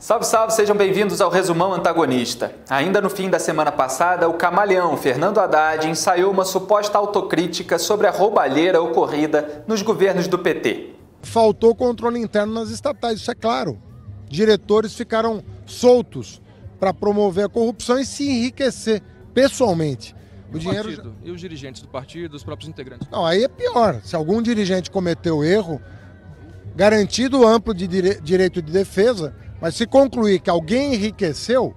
Salve, salve, sejam bem-vindos ao Resumão Antagonista. Ainda no fim da semana passada, o camaleão Fernando Haddad ensaiou uma suposta autocrítica sobre a roubalheira ocorrida nos governos do PT. Faltou controle interno nas estatais, isso é claro. Diretores ficaram soltos para promover a corrupção e se enriquecer pessoalmente. O dinheiro partido, e os dirigentes do partido, os próprios integrantes? Não, aí é pior. Se algum dirigente cometeu erro, garantido amplo de direito de defesa, mas se concluir que alguém enriqueceu,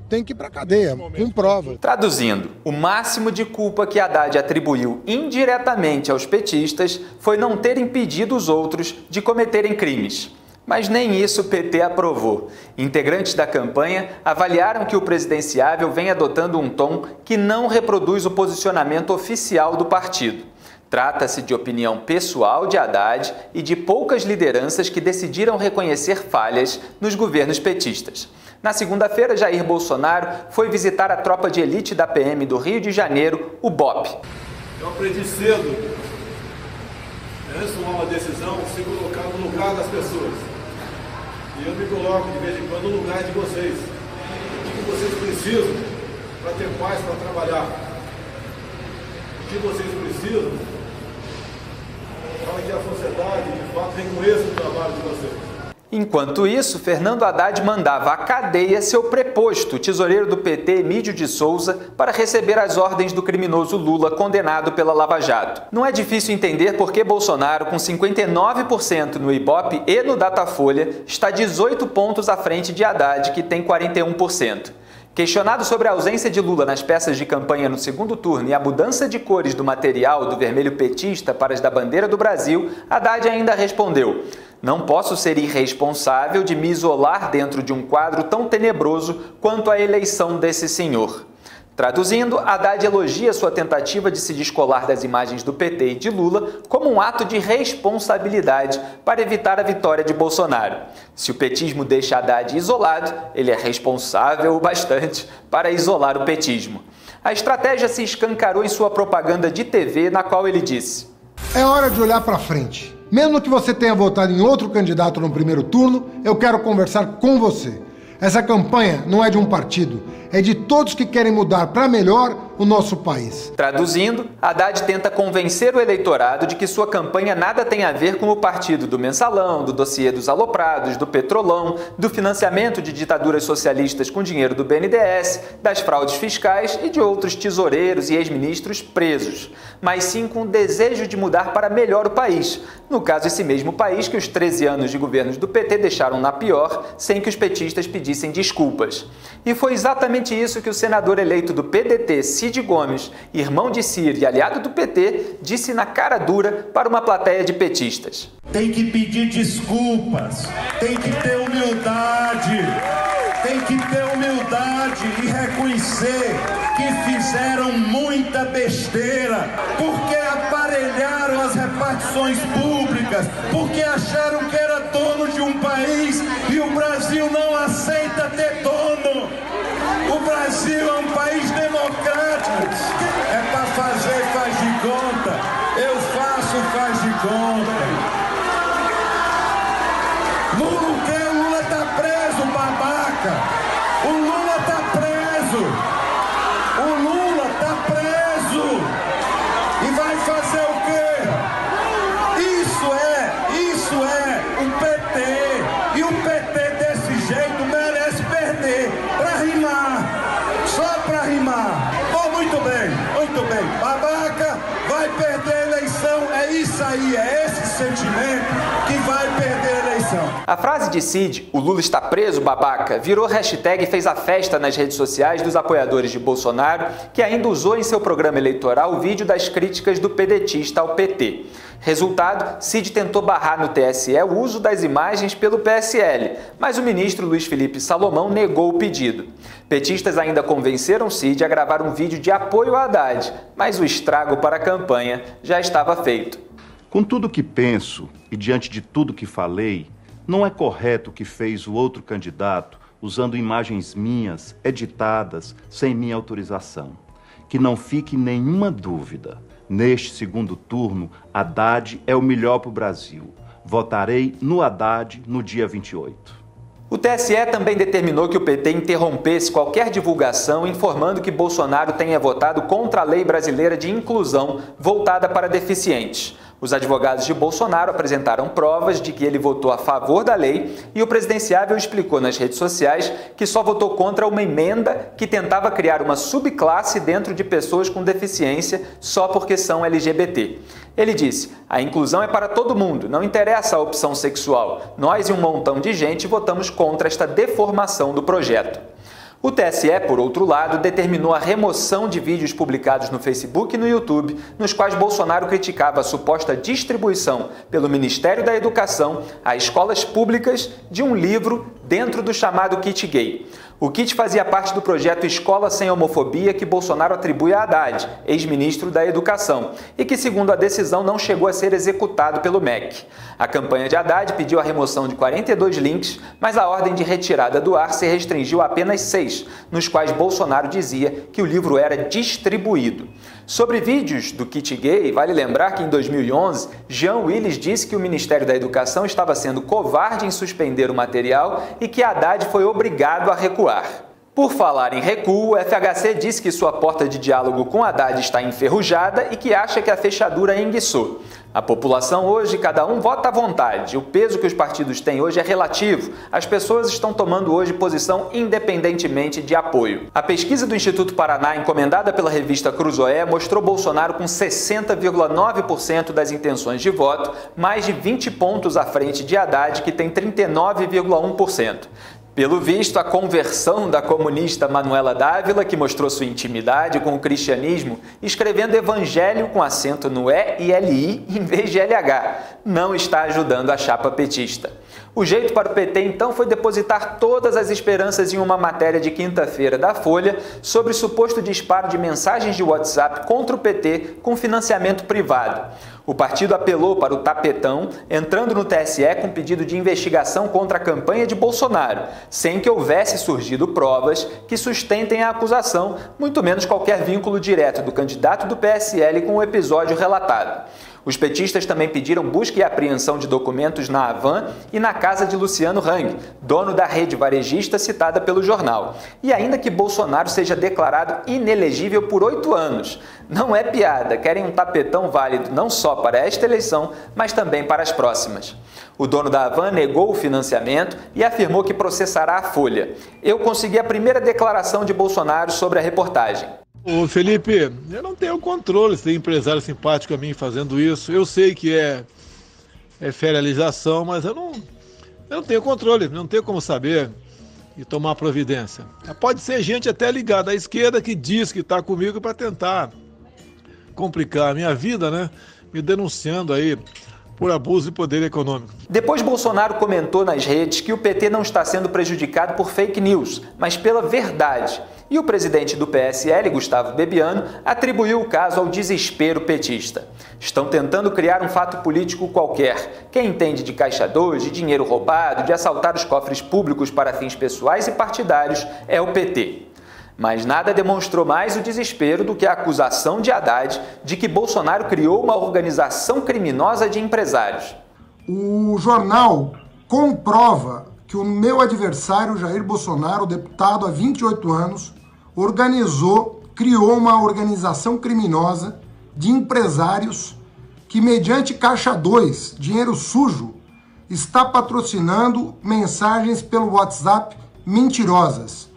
tem que ir para a cadeia, com prova. Traduzindo, o máximo de culpa que Haddad atribuiu indiretamente aos petistas foi não ter impedido os outros de cometerem crimes. Mas nem isso o PT aprovou. Integrantes da campanha avaliaram que o presidenciável vem adotando um tom que não reproduz o posicionamento oficial do partido. Trata-se de opinião pessoal de Haddad e de poucas lideranças que decidiram reconhecer falhas nos governos petistas. Na segunda-feira, Jair Bolsonaro foi visitar a tropa de elite da PM do Rio de Janeiro, o BOPE. Eu aprendi cedo, antes de tomar uma decisão, se colocar no lugar das pessoas. E eu me coloco de vez em quando no lugar de vocês. O que vocês precisam para ter paz, para trabalhar? O que vocês precisam para que a sociedade, de fato, reconheça o trabalho de vocês? Enquanto isso, Fernando Haddad mandava à cadeia seu preposto, o tesoureiro do PT, Emílio de Souza, para receber as ordens do criminoso Lula, condenado pela Lava Jato. Não é difícil entender por que Bolsonaro, com 59% no Ibope e no Datafolha, está 18 pontos à frente de Haddad, que tem 41%. Questionado sobre a ausência de Lula nas peças de campanha no segundo turno e a mudança de cores do material do vermelho petista para as da bandeira do Brasil, Haddad ainda respondeu: "Não posso ser irresponsável de me isolar dentro de um quadro tão tenebroso quanto a eleição desse senhor." Traduzindo, Haddad elogia sua tentativa de se descolar das imagens do PT e de Lula como um ato de responsabilidade para evitar a vitória de Bolsonaro. Se o petismo deixa Haddad isolado, ele é responsável o bastante para isolar o petismo. A estratégia se escancarou em sua propaganda de TV, na qual ele disse: "É hora de olhar para frente. Mesmo que você tenha votado em outro candidato no primeiro turno, eu quero conversar com você. Essa campanha não é de um partido, é de todos que querem mudar para melhor o nosso país." Traduzindo, Haddad tenta convencer o eleitorado de que sua campanha nada tem a ver com o partido do mensalão, do dossiê dos aloprados, do petrolão, do financiamento de ditaduras socialistas com dinheiro do BNDES, das fraudes fiscais e de outros tesoureiros e ex-ministros presos, mas sim com o desejo de mudar para melhor o país. No caso, esse mesmo país que os 13 anos de governos do PT deixaram na pior, sem que os petistas pedissem desculpas. E foi exatamente isso que o senador eleito do PDT, Cid Gomes, irmão de Ciro e aliado do PT, disse na cara dura para uma plateia de petistas. Tem que pedir desculpas, tem que ter humildade, e reconhecer que fizeram muita besteira, porque aparelharam as repartições públicas, porque acharam que era dono de um país e o Brasil não aceita ter dono. O Brasil é um país democrático. É para fazer, faz de conta. Eu faço, faz de conta. Lula o quê? O Lula tá preso, babaca. O Lula tá preso. O Lula tá preso. E vai fazer o quê? Isso é o PT. E o PT desse jeito merece perder. Pra rimar. Só pra rimar. Oh, muito bem. Babaca vai perder a eleição. É isso aí, é esse sentimento que vai perder a eleição. A frase de Cid, "o Lula está preso, babaca", virou hashtag e fez a festa nas redes sociais dos apoiadores de Bolsonaro, que ainda usou em seu programa eleitoral o vídeo das críticas do pedetista ao PT. Resultado, Cid tentou barrar no TSE o uso das imagens pelo PSL, mas o ministro Luiz Felipe Salomão negou o pedido. Petistas ainda convenceram Cid a gravar um vídeo de apoio a Haddad, mas o estrago para a campanha já estava feito. Com tudo que penso e diante de tudo que falei, não é correto o que fez o outro candidato usando imagens minhas, editadas, sem minha autorização. Que não fique nenhuma dúvida. Neste segundo turno, Haddad é o melhor para o Brasil. Votarei no Haddad no dia 28. O TSE também determinou que o PT interrompesse qualquer divulgação informando que Bolsonaro tenha votado contra a lei brasileira de inclusão voltada para deficientes. Os advogados de Bolsonaro apresentaram provas de que ele votou a favor da lei e o presidenciável explicou nas redes sociais que só votou contra uma emenda que tentava criar uma subclasse dentro de pessoas com deficiência só porque são LGBT. Ele disse: a inclusão é para todo mundo, não interessa a opção sexual. Nós e um montão de gente votamos contra esta deformação do projeto. O TSE, por outro lado, determinou a remoção de vídeos publicados no Facebook e no YouTube, nos quais Bolsonaro criticava a suposta distribuição pelo Ministério da Educação a escolas públicas de um livro dentro do chamado kit gay. O kit fazia parte do projeto Escola Sem Homofobia que Bolsonaro atribui a Haddad, ex-ministro da Educação, e que, segundo a decisão, não chegou a ser executado pelo MEC. A campanha de Haddad pediu a remoção de 42 links, mas a ordem de retirada do ar se restringiu a apenas 6, nos quais Bolsonaro dizia que o livro era distribuído. Sobre vídeos do kit gay, vale lembrar que em 2011, Jean Willis disse que o Ministério da Educação estava sendo covarde em suspender o material e que Haddad foi obrigado a recuar. Por falar em recuo, o FHC disse que sua porta de diálogo com Haddad está enferrujada e que acha que a fechadura enguiçou. A população hoje, cada um vota à vontade. O peso que os partidos têm hoje é relativo. As pessoas estão tomando hoje posição independentemente de apoio. A pesquisa do Instituto Paraná, encomendada pela revista Cruzoé, mostrou Bolsonaro com 60,9% das intenções de voto, mais de 20 pontos à frente de Haddad, que tem 39,1%. Pelo visto, a conversão da comunista Manuela Dávila, que mostrou sua intimidade com o cristianismo, escrevendo evangelho com acento no E e LI em vez de LH, não está ajudando a chapa petista. O jeito para o PT, então, foi depositar todas as esperanças em uma matéria de quinta-feira da Folha sobre suposto disparo de mensagens de WhatsApp contra o PT com financiamento privado. O partido apelou para o tapetão, entrando no TSE com pedido de investigação contra a campanha de Bolsonaro, sem que houvesse surgido provas que sustentem a acusação, muito menos qualquer vínculo direto do candidato do PSL com o episódio relatado. Os petistas também pediram busca e apreensão de documentos na Havan e na casa de Luciano Hang, dono da rede varejista citada pelo jornal. E ainda que Bolsonaro seja declarado inelegível por 8 anos. Não é piada, querem um tapetão válido não só para esta eleição, mas também para as próximas. O dono da Havan negou o financiamento e afirmou que processará a Folha. Eu consegui a primeira declaração de Bolsonaro sobre a reportagem. Ô Felipe, eu não tenho controle se tem empresário simpático a mim fazendo isso. Eu sei que é ferialização, mas eu não tenho controle, não tenho como saber e tomar providência. Pode ser gente até ligada à esquerda que diz que está comigo para tentar complicar a minha vida, né? Me denunciando aí por abuso de poder econômico. Depois, Bolsonaro comentou nas redes que o PT não está sendo prejudicado por fake news, mas pela verdade. E o presidente do PSL, Gustavo Bebiano, atribuiu o caso ao desespero petista. Estão tentando criar um fato político qualquer. Quem entende de Caixa 2, de dinheiro roubado, de assaltar os cofres públicos para fins pessoais e partidários é o PT. Mas nada demonstrou mais o desespero do que a acusação de Haddad de que Bolsonaro criou uma organização criminosa de empresários. O jornal comprova que o meu adversário, Jair Bolsonaro, deputado há 28 anos, criou uma organização criminosa de empresários que, mediante Caixa 2, dinheiro sujo, está patrocinando mensagens pelo WhatsApp mentirosas.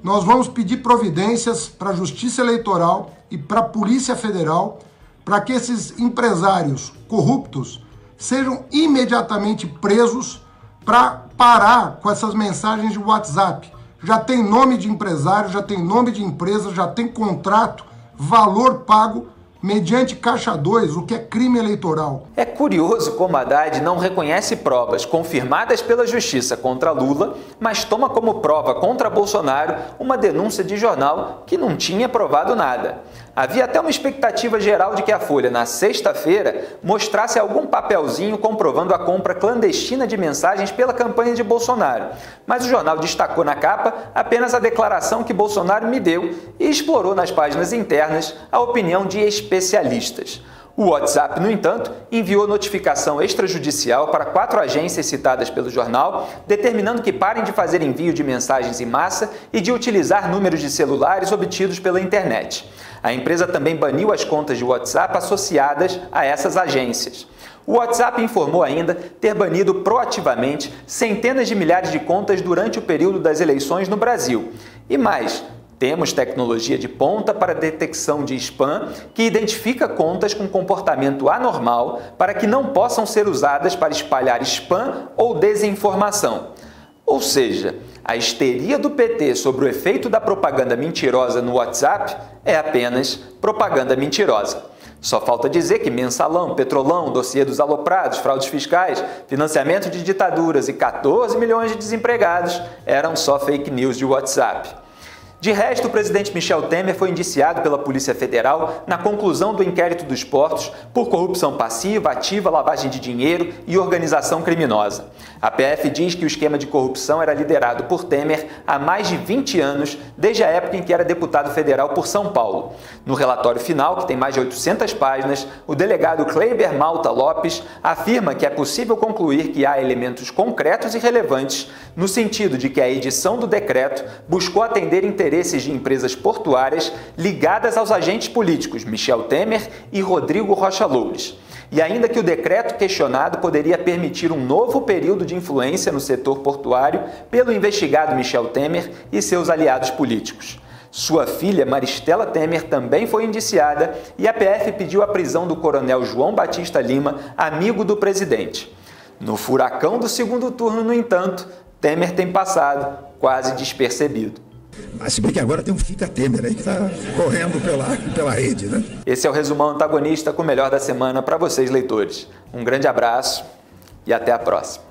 Nós vamos pedir providências para a Justiça Eleitoral e para a Polícia Federal para que esses empresários corruptos sejam imediatamente presos para parar com essas mensagens de WhatsApp. Já tem nome de empresário, já tem nome de empresa, já tem contrato, valor pago mediante Caixa 2, o que é crime eleitoral. É curioso como Haddad não reconhece provas confirmadas pela Justiça contra Lula, mas toma como prova contra Bolsonaro uma denúncia de jornal que não tinha provado nada. Havia até uma expectativa geral de que a Folha, na sexta-feira, mostrasse algum papelzinho comprovando a compra clandestina de mensagens pela campanha de Bolsonaro. Mas o jornal destacou na capa apenas a declaração que Bolsonaro me deu e explorou nas páginas internas a opinião de especialistas. O WhatsApp, no entanto, enviou notificação extrajudicial para 4 agências citadas pelo jornal, determinando que parem de fazer envio de mensagens em massa e de utilizar números de celulares obtidos pela internet. A empresa também baniu as contas de WhatsApp associadas a essas agências. O WhatsApp informou ainda ter banido proativamente centenas de milhares de contas durante o período das eleições no Brasil. E mais, temos tecnologia de ponta para detecção de spam que identifica contas com comportamento anormal para que não possam ser usadas para espalhar spam ou desinformação. Ou seja, a histeria do PT sobre o efeito da propaganda mentirosa no WhatsApp é apenas propaganda mentirosa. Só falta dizer que mensalão, petrolão, dossiê dos aloprados, fraudes fiscais, financiamento de ditaduras e 14 milhões de desempregados eram só fake news de WhatsApp. De resto, o presidente Michel Temer foi indiciado pela Polícia Federal na conclusão do inquérito dos portos por corrupção passiva, ativa, lavagem de dinheiro e organização criminosa. A PF diz que o esquema de corrupção era liderado por Temer há mais de 20 anos, desde a época em que era deputado federal por São Paulo. No relatório final, que tem mais de 800 páginas, o delegado Kleiber Malta Lopes afirma que é possível concluir que há elementos concretos e relevantes no sentido de que a edição do decreto buscou atender interesses de empresas portuárias ligadas aos agentes políticos Michel Temer e Rodrigo Rocha Loures. E ainda que o decreto questionado poderia permitir um novo período de influência no setor portuário pelo investigado Michel Temer e seus aliados políticos. Sua filha, Maristela Temer, também foi indiciada e a PF pediu a prisão do coronel João Batista Lima, amigo do presidente. No furacão do segundo turno, no entanto, Temer tem passado quase despercebido. Mas se bem que agora tem um Fica Temer aí que está correndo pela rede, né? Esse é o Resumão Antagonista com o melhor da semana para vocês, leitores. Um grande abraço e até a próxima.